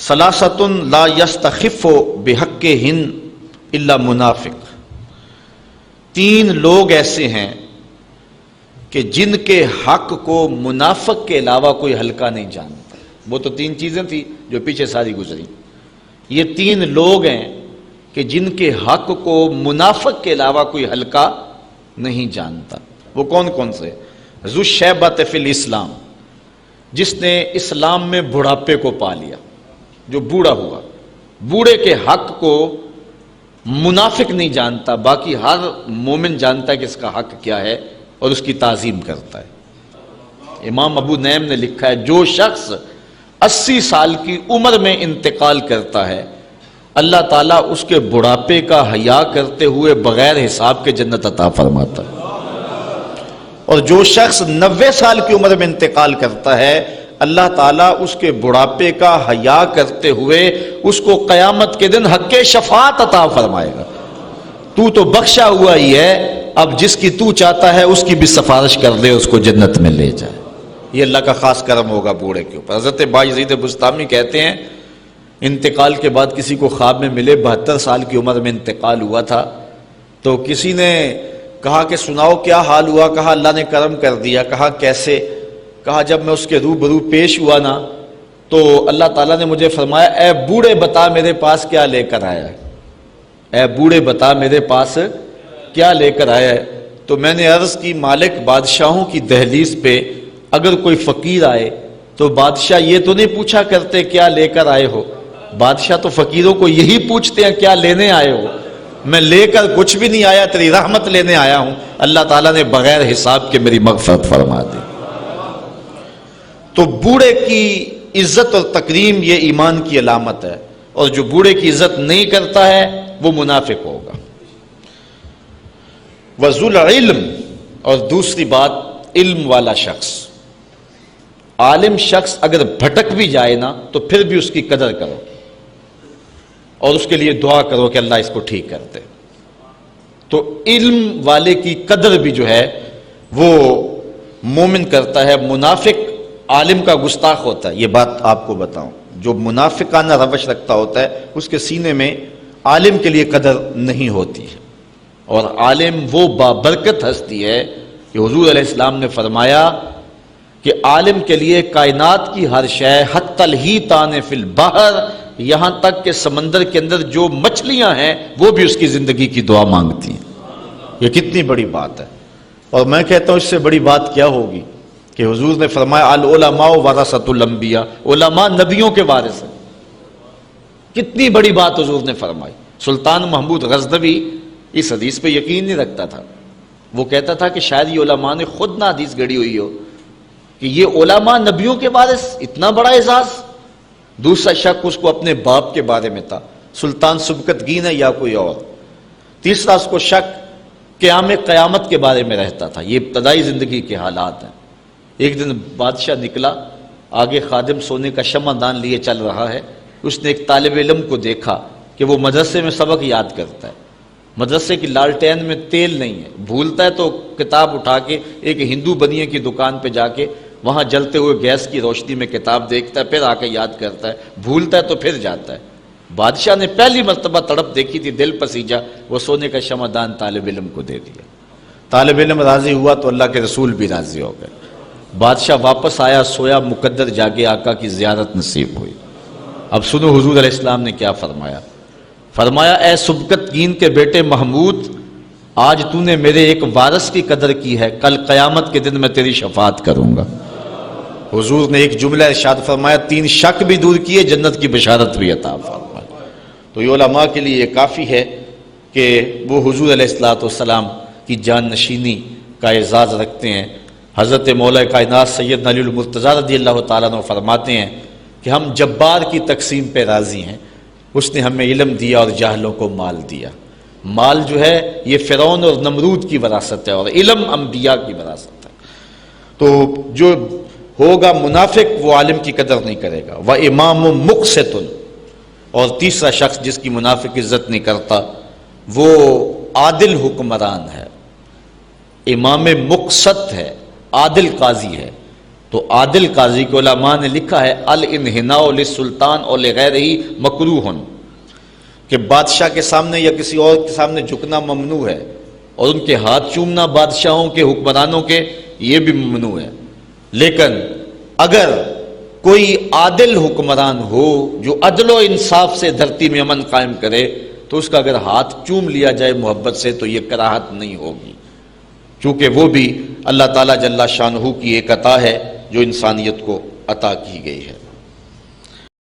ثلاثۃ لا یستخف بحقہن الا منافق، تین لوگ ایسے ہیں کہ جن کے حق کو منافق کے علاوہ کوئی ہلکا نہیں جانتا۔ وہ تو تین چیزیں تھیں جو پیچھے ساری گزری، یہ تین لوگ ہیں کہ جن کے حق کو منافق کے علاوہ کوئی ہلکا نہیں جانتا۔ وہ کون کون سے؟ ذو الشیبۃ فی الاسلام، جس نے اسلام میں بڑھاپے کو پا لیا، جو بوڑھا ہوا، بوڑھے کے حق کو منافق نہیں جانتا، باقی ہر مومن جانتا ہے کہ اس کا حق کیا ہے اور اس کی تعظیم کرتا ہے۔ امام ابو نعیم نے لکھا ہے جو شخص 80 سال کی عمر میں انتقال کرتا ہے، اللہ تعالیٰ اس کے بڑھاپے کا حیا کرتے ہوئے بغیر حساب کے جنت عطا فرماتا ہے، اور جو شخص 90 سال کی عمر میں انتقال کرتا ہے، اللہ تعالیٰ اس کے بڑھاپے کا حیا کرتے ہوئے اس کو قیامت کے دن حق شفاعت عطا فرمائے گا۔ تو بخشا ہوا ہی ہے، اب جس کی تو چاہتا ہے اس کی بھی سفارش کر دے، اس کو جنت میں لے جائے۔ یہ اللہ کا خاص کرم ہوگا بوڑھے کے اوپر۔ حضرت باجزید بسطامی کہتے ہیں انتقال کے بعد کسی کو خواب میں ملے 72 سال کی عمر میں انتقال ہوا تھا، تو کسی نے کہا کہ سناؤ کیا حال ہوا؟ کہا اللہ نے کرم کر دیا۔ کہا کیسے؟ کہا جب میں اس کے روبرو پیش ہوا نا تو اللہ تعالیٰ نے مجھے فرمایا اے بوڑھے بتا میرے پاس کیا لے کر آیا ہے، اے بوڑھے بتا میرے پاس کیا لے کر آیا ہے۔ تو میں نے عرض کی مالک بادشاہوں کی دہلیز پہ اگر کوئی فقیر آئے تو بادشاہ یہ تو نہیں پوچھا کرتے کیا لے کر آئے ہو، بادشاہ تو فقیروں کو یہی پوچھتے ہیں کیا لینے آئے ہو۔ میں لے کر کچھ بھی نہیں آیا، تیری رحمت لینے آیا ہوں۔ اللہ تعالیٰ نے بغیر حساب کے میری مغفرت فرما دی۔ تو بوڑھے کی عزت اور تکریم یہ ایمان کی علامت ہے، اور جو بوڑھے کی عزت نہیں کرتا ہے وہ منافق ہوگا۔ وذو العلم، اور دوسری بات علم والا شخص، عالم شخص اگر بھٹک بھی جائے نا تو پھر بھی اس کی قدر کرو اور اس کے لیے دعا کرو کہ اللہ اس کو ٹھیک کر دے۔ تو علم والے کی قدر بھی جو ہے وہ مومن کرتا ہے۔ منافق عالم کا گستاخ ہوتا ہے، یہ بات آپ کو بتاؤں، جو منافقانہ روش رکھتا ہوتا ہے اس کے سینے میں عالم کے لیے قدر نہیں ہوتی ہے۔ اور عالم وہ بابرکت ہستی ہے کہ حضور علیہ السلام نے فرمایا کہ عالم کے لیے کائنات کی ہر شے حتی الحیتان فی البحر، یہاں تک کہ سمندر کے اندر جو مچھلیاں ہیں وہ بھی اس کی زندگی کی دعا مانگتی ہیں۔ یہ کتنی بڑی بات ہے، اور میں کہتا ہوں اس سے بڑی بات کیا ہوگی کہ حضور نے فرمایا العلماء ورثۃ الانبیاء، علماء نبیوں کے وارث ہیں۔ کتنی بڑی بات حضور نے فرمائی۔ سلطان محمود غزنوی اس حدیث پہ یقین نہیں رکھتا تھا، وہ کہتا تھا کہ شاید یہ علماء نے خود نہ حدیث گھڑی ہوئی ہو کہ یہ علماء نبیوں کے وارث، اتنا بڑا اعزاز۔ دوسرا شک اس کو اپنے باپ کے بارے میں تھا، سلطان سبکتگین ہے یا کوئی اور۔ تیسرا اس کو شک قیامت کے بارے میں رہتا تھا۔ یہ ابتدائی زندگی کے حالات ہیں۔ ایک دن بادشاہ نکلا، آگے خادم سونے کا شمع دان لیے چل رہا ہے۔ اس نے ایک طالب علم کو دیکھا کہ وہ مدرسے میں سبق یاد کرتا ہے، مدرسے کی لالٹین میں تیل نہیں ہے، بھولتا ہے تو کتاب اٹھا کے ایک ہندو بنیے کی دکان پہ جا کے وہاں جلتے ہوئے گیس کی روشنی میں کتاب دیکھتا ہے، پھر آ کے یاد کرتا ہے، بھولتا ہے تو پھر جاتا ہے۔ بادشاہ نے پہلی مرتبہ تڑپ دیکھی تھی، دل پسیجا، وہ سونے کا شمع دان طالب علم کو دے دیا۔ طالب علم راضی ہوا تو اللہ کے رسول بھی راضی ہو گئے۔ بادشاہ واپس آیا، سویا مقدر جاگے، آقا کی زیارت نصیب ہوئی۔ اب سنو حضور علیہ السلام نے کیا فرمایا۔ فرمایا اے سبکتگین کے بیٹے محمود، آج تو نے میرے ایک وارث کی قدر کی ہے، کل قیامت کے دن میں تیری شفاعت کروں گا۔ حضور نے ایک جملہ ارشاد فرمایا، 3 شک بھی دور کیے، جنت کی بشارت بھی عطا فرمائی۔ تو یہ علماء کے لیے یہ کافی ہے کہ وہ حضور علیہ السلام کی جان نشینی کا اعزاز رکھتے ہیں۔ حضرت مولا کائنات سیدنا علی المرتضیٰ رضی اللہ تعالیٰ عنہ فرماتے ہیں کہ ہم جبار کی تقسیم پہ راضی ہیں، اس نے ہمیں علم دیا اور جاہلوں کو مال دیا۔ مال جو ہے یہ فرعون اور نمرود کی وراثت ہے، اور علم انبیاء کی وراثت ہے۔ تو جو ہوگا منافق وہ عالم کی قدر نہیں کرے گا۔ وَإِمَامٌ مُقْسِطٌ، اور تیسرا شخص جس کی منافق عزت نہیں کرتا وہ عادل حکمران ہے، امام مقسط ہے، عادل قاضی ہے۔ تو عادل قاضی کو علماء نے لکھا ہے الانحناء للسلطان اور لغیرہ مکروہ، کہ بادشاہ کے سامنے یا کسی اور کے سامنے جھکنا ممنوع ہے، اور ان کے ہاتھ چومنا بادشاہوں کے حکمرانوں کے یہ بھی ممنوع ہے۔ لیکن اگر کوئی عادل حکمران ہو جو عدل و انصاف سے دھرتی میں امن قائم کرے تو اس کا اگر ہاتھ چوم لیا جائے محبت سے تو یہ کراہت نہیں ہوگی، چونکہ وہ بھی اللہ تعالیٰ جل شانہ کی ایک عطا ہے جو انسانیت کو عطا کی گئی ہے۔